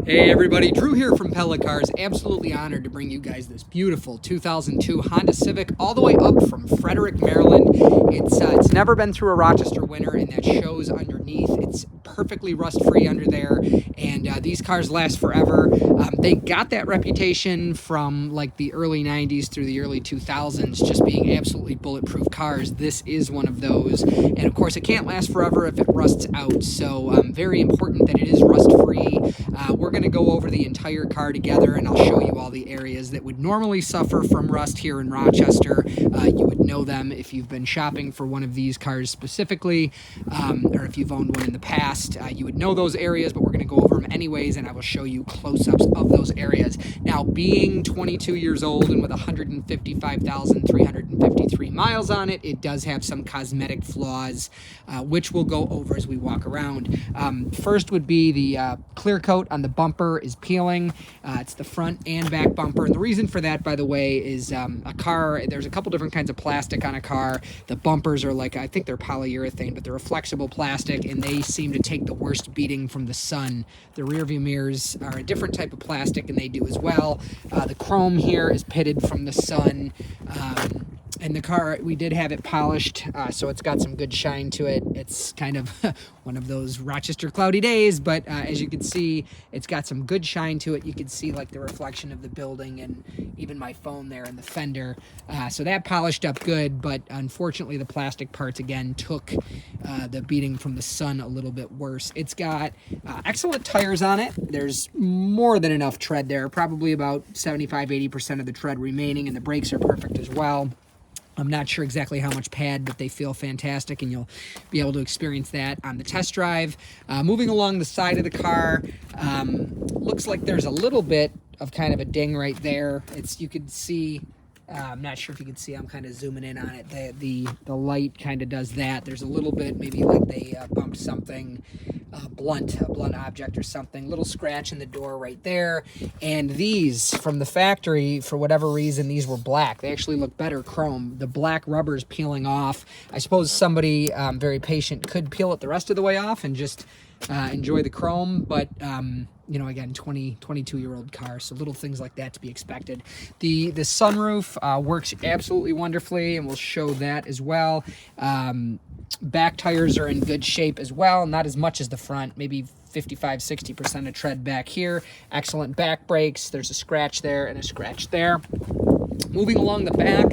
Hey everybody, Drew here from Pella Cars. Absolutely honored to bring you guys this beautiful 2002 Honda Civic all the way up from Frederick, Maryland. It's never been through a Rochester winter, and that shows underneath. It's perfectly rust-free under there, and these cars last forever. They got that reputation from like the early 90s through the early 2000s, just being absolutely bulletproof cars. This is one of those, and of course it can't last forever if it rusts out, so very important that it is rust-free. We're going to go over the entire car together, and I'll show you all the areas that would normally suffer from rust here in Rochester. You would know them if you've been shopping for one of these cars specifically, or if you've owned one in the past. You would know those areas, but we're going to go over them anyways, and I will show you close-ups of those areas. Now, being 22 years old and with 155,353 miles on it, it does have some cosmetic flaws, which we'll go over as we walk around. First would be the clear coat on the bumper is peeling. It's the front and back bumper, and the reason for that, by the way, is there's a couple different kinds of plastic on a car. The bumpers are like, I think they're polyurethane, but they're a flexible plastic, and they seem to take the worst beating from the sun. The rear view mirrors are a different type of plastic, and they do as well. The chrome here is pitted from the sun. And the car, we did have it polished, so it's got some good shine to it. It's kind of one of those Rochester cloudy days, but as you can see, it's got some good shine to it. You can see like the reflection of the building and even my phone there in the fender. So that polished up good, but unfortunately the plastic parts again took the beating from the sun a little bit worse. It's got excellent tires on it. There's more than enough tread there, probably about 75-80% of the tread remaining, and the brakes are perfect as well. I'm not sure exactly how much pad, but they feel fantastic, and you'll be able to experience that on the test drive. Moving along the side of the car, looks like there's a little bit of kind of a ding right there. You could see, I'm not sure if you can see, I'm kind of zooming in on it. The light kind of does that. There's a little bit, maybe like they bumped something, a blunt object or something. Little scratch in the door right there. And these, from the factory, for whatever reason, these were black. They actually look better chrome. The black rubber's peeling off. I suppose somebody very patient could peel it the rest of the way off and just enjoy the chrome, but you know, again, 22-year-old car, so little things like that to be expected. The sunroof works absolutely wonderfully, and we'll show that as well. Back tires are in good shape as well, not as much as the front, maybe 55-60% of tread back here. Excellent back brakes. There's a scratch there and a scratch there. Moving along the back,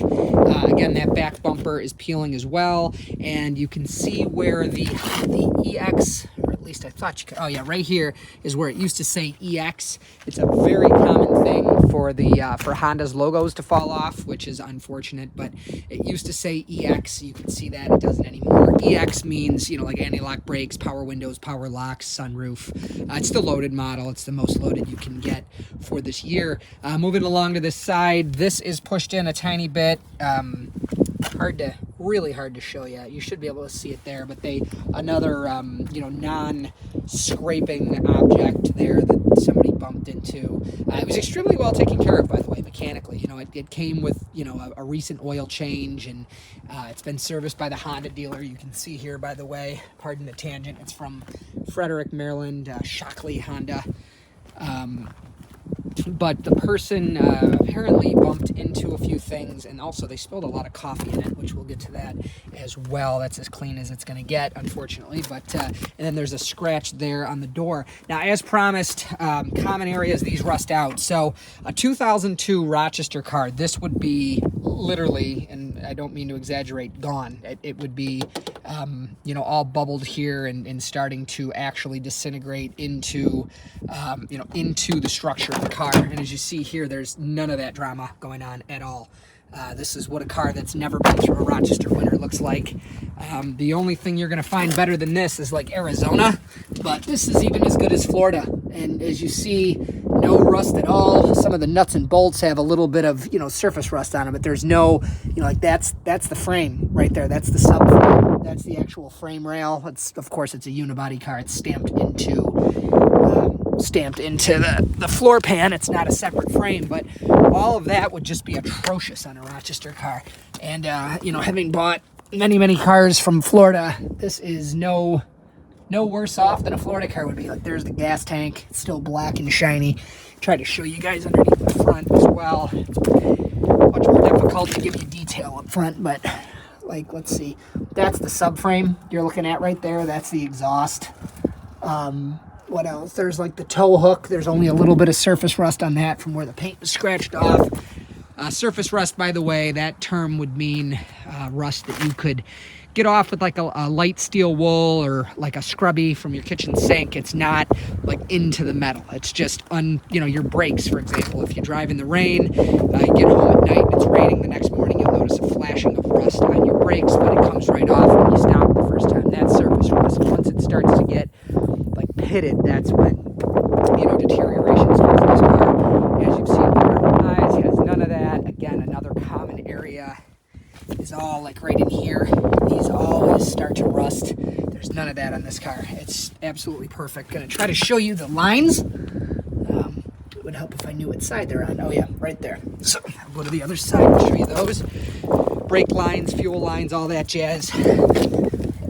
again, that back bumper is peeling as well, and you can see where the EX, or at least I thought you could, oh yeah, right here is where it used to say EX. It's a very common thing for Honda's logos to fall off, which is unfortunate, but it used to say EX. You can see that it doesn't anymore. EX means, you know, like anti-lock brakes, power windows, power locks, sunroof. It's the loaded model. It's the most loaded you can get for this year. Moving along to this side, this is pushed in a tiny bit. Really hard to show you. You should be able to see it there, but another you know, non-scraping object there that somebody bumped into. It was extremely well taken care of, by the way, mechanically. You know, it came with, you know, a recent oil change, and it's been serviced by the Honda dealer. You can see here, by the way, pardon the tangent, it's from Frederick, Maryland, Shockley Honda. But the person apparently bumped into a few things, and also they spilled a lot of coffee in it, which we'll get to that as well. That's as clean as it's going to get, unfortunately. But and then there's a scratch there on the door. Now, as promised, common areas, these rust out. So a 2002 Rochester car, this would be literally, and I don't mean to exaggerate, gone. It would be, you know, all bubbled here and starting to actually disintegrate into, you know, into the structure of the car. And as you see here, there's none of that drama going on at all. This is what a car that's never been through a Rochester winter looks like. The only thing you're going to find better than this is like Arizona, but this is even as good as Florida. And as you see, no rust at all. Some of the nuts and bolts have a little bit of, you know, surface rust on them, but there's no, you know, like that's the frame right there. That's the subframe. That's the actual frame rail. Of course, it's a unibody car. It's stamped into the floor pan. It's not a separate frame, but all of that would just be atrocious on a Rochester car. And you know, having bought many cars from Florida, this is no no worse off than a Florida car would be. Like, there's the gas tank. It's still black and shiny. Try to show you guys underneath the front as well. It's much more difficult to give you detail up front, but like, let's see. That's the subframe you're looking at right there. That's the exhaust. What else? There's like the tow hook. There's only a little bit of surface rust on that from where the paint was scratched off. Surface rust, by the way, that term would mean rust that you could get off with like a light steel wool or like a scrubby from your kitchen sink. It's not like into the metal. It's just your brakes, for example. If you drive in the rain, you get home at night and it's raining the next morning, you'll notice a flashing of rust on your brakes, but it comes right off when you stop the first time. That's surface rust. Once it starts to get like pitted, that's when deterioration starts in this car. As you've seen with your own eyes, has none of that. Again, another common area is all like right in here. These always start to rust. There's none of that on this car. It's absolutely perfect. Gonna try to show you the lines. It would help if I knew what side they're on. Oh yeah, right there. So I'll go to the other side and show you those. Brake lines, fuel lines, all that jazz.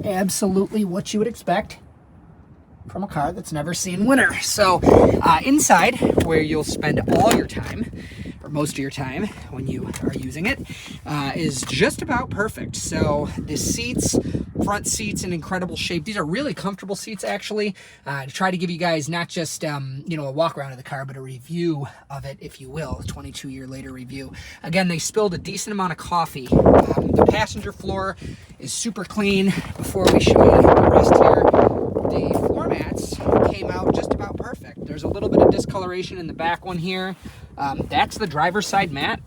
Absolutely what you would expect from a car that's never seen winter. So inside, where you'll spend all your time, or most of your time when you are using it, is just about perfect. So the seats, front seats in incredible shape. These are really comfortable seats, actually, to try to give you guys not just a walk around of the car, but a review of it, if you will, a 22-year later review. Again, they spilled a decent amount of coffee. The passenger floor is super clean. Before we show you the rest here, the floor mats came out just about perfect. There's a little bit of discoloration in the back one here. That's the driver's side mat.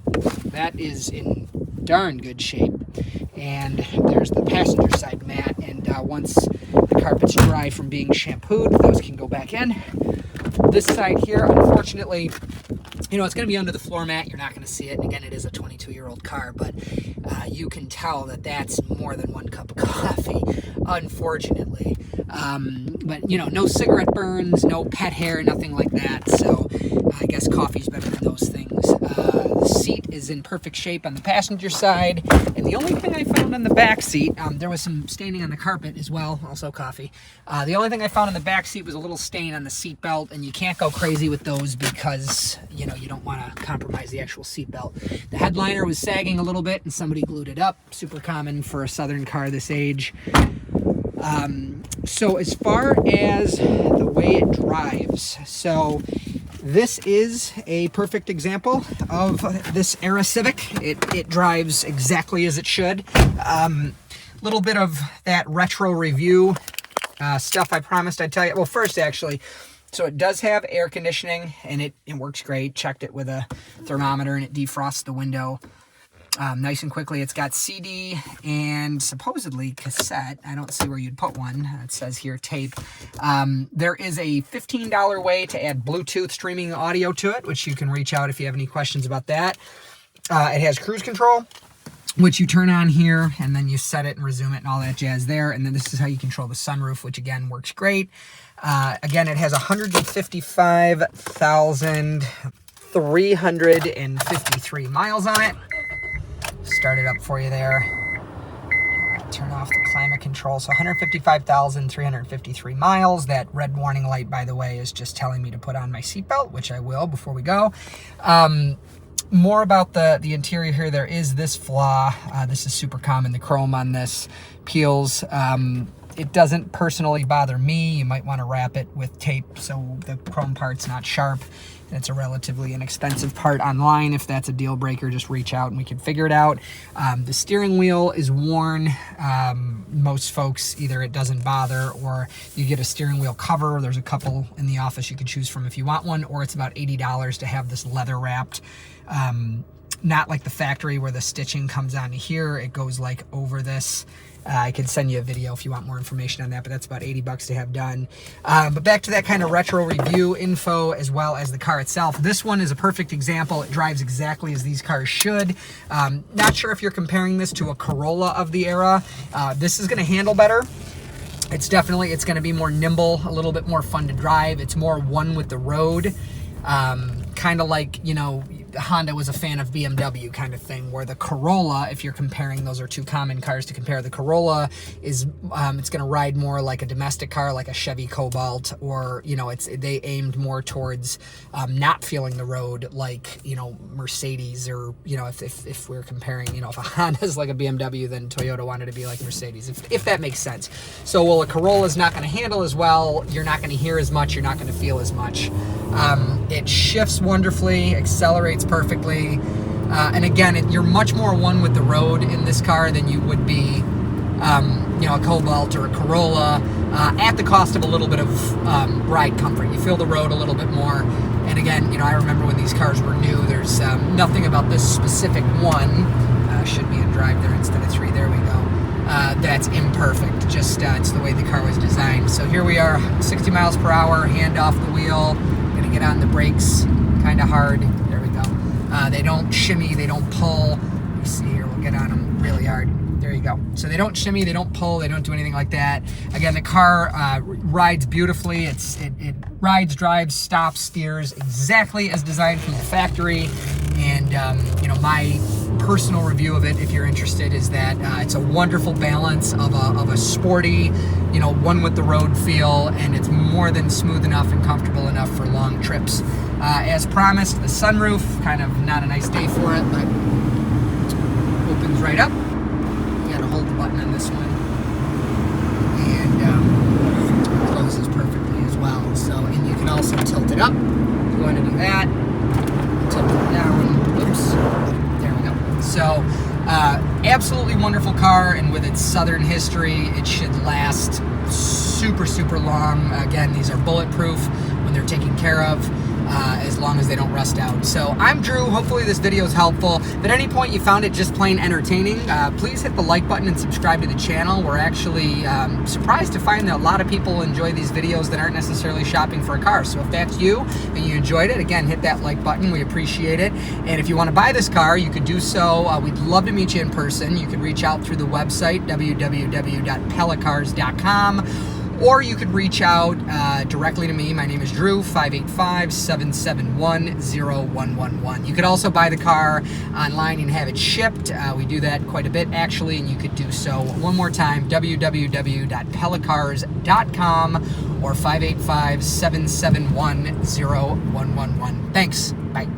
That is in darn good shape. And there's the passenger side mat. And once the carpet's dry from being shampooed, those can go back in. This side here, unfortunately, it's going to be under the floor mat. You're not going to see it. And again, it is a 22-year-old car, but you can tell that that's more than one cup of coffee, unfortunately. But no cigarette burns, no pet hair, nothing like that. So I guess coffee's better than those things. The seat is in perfect shape on the passenger side. And the only thing I found on the back seat, there was some staining on the carpet as well, also coffee. The only thing I found on the back seat was a little stain on the seat belt, and you can't go crazy with those because, you don't want to compromise the actual seat belt. The headliner was sagging a little bit and somebody glued it up. Super common for a Southern car this age. So as far as the way it drives, so this is a perfect example of this era Civic. It drives exactly as it should. Little bit of that retro review stuff I promised I'd tell you. Well, first, actually, so it does have air conditioning, and it works great. Checked it with a thermometer, and it defrosts the window nice and quickly. It's got CD and supposedly cassette. I don't see where you'd put one. It says here tape. There is a $15 way to add Bluetooth streaming audio to it, which you can reach out if you have any questions about that. It has cruise control, which you turn on here, and then you set it and resume it and all that jazz there. And then this is how you control the sunroof, which again works great. Again, it has 155,353 miles on it. Start it up for you there. Turn off the climate control. So 155,353 miles. That red warning light, by the way, is just telling me to put on my seatbelt, which I will before we go. More about the interior here. There is this flaw. This is super common. The chrome on this peels. It doesn't personally bother me. You might want to wrap it with tape so the chrome part's not sharp. It's a relatively inexpensive part online. If that's a deal breaker, just reach out and we can figure it out. The steering wheel is worn. Most folks, either it doesn't bother or you get a steering wheel cover. There's a couple in the office you could choose from if you want one, or it's about $80 to have this leather wrapped. Not like the factory where the stitching comes onto here. It goes like over this. I could send you a video if you want more information on that, but that's about $80 to have done. But back to that kind of retro review info as well as the car itself. This one is a perfect example. It drives exactly as these cars should. Not sure if you're comparing this to a Corolla of the era. This is going to handle better. It's going to be more nimble, a little bit more fun to drive. It's more one with the road. Kind of like, Honda was a fan of BMW kind of thing, where the Corolla, if you're comparing, those are two common cars to compare. The Corolla is, it's going to ride more like a domestic car, like a Chevy Cobalt, or, you know, they aimed more towards not feeling the road like, you know, Mercedes, or, you know, if we're comparing, you know, if a Honda is like a BMW, then Toyota wanted to be like Mercedes, if that makes sense. So, well, a Corolla is not going to handle as well, you're not going to hear as much, you're not going to feel as much. It shifts wonderfully, accelerates perfectly, and again, you're much more one with the road in this car than you would be, you know, a Cobalt or a Corolla, at the cost of a little bit of ride comfort. You feel the road a little bit more. And again, you know, I remember when these cars were new, there's nothing about this specific one, should be in drive there instead of 3, there we go, that's imperfect. Just it's the way the car was designed. So here we are, 60 miles per hour, hand off the wheel, gonna get on the brakes kind of hard. There we go. They don't shimmy, they don't pull. You see here, we'll get on them really hard. There you go. So they don't shimmy, they don't pull, they don't do anything like that. Again, the car rides beautifully. It rides, drives, stops, steers exactly as designed from the factory. And you know, my personal review of it, if you're interested, is that it's a wonderful balance of a sporty, you know, one with the road feel, and it's more than smooth enough and comfortable enough for long trips. As promised, the sunroof, kind of not a nice day for it, but opens right up. You gotta hold the button on this one, and closes perfectly as well. So, and you can also tilt it up if you want to do that. Tilt it down. Oops. There we go. So, absolutely wonderful car, and with its Southern history, it should last super, super long. Again, these are bulletproof when they're taken care of, as long as they don't rust out. So I'm Drew. Hopefully this video is helpful. If at any point you found it just plain entertaining, please hit the like button and subscribe to the channel. We're actually surprised to find that a lot of people enjoy these videos that aren't necessarily shopping for a car. So if that's you and you enjoyed it, again, hit that like button. We appreciate it. And if you want to buy this car, you could do so. We'd love to meet you in person. You could reach out through the website, www.pellacars.com. Or you could reach out directly to me. My name is Drew, 585-771-0111. You could also buy the car online and have it shipped. We do that quite a bit, actually, and you could do so one more time, www.pellacars.com or 585-771-0111. Thanks. Bye.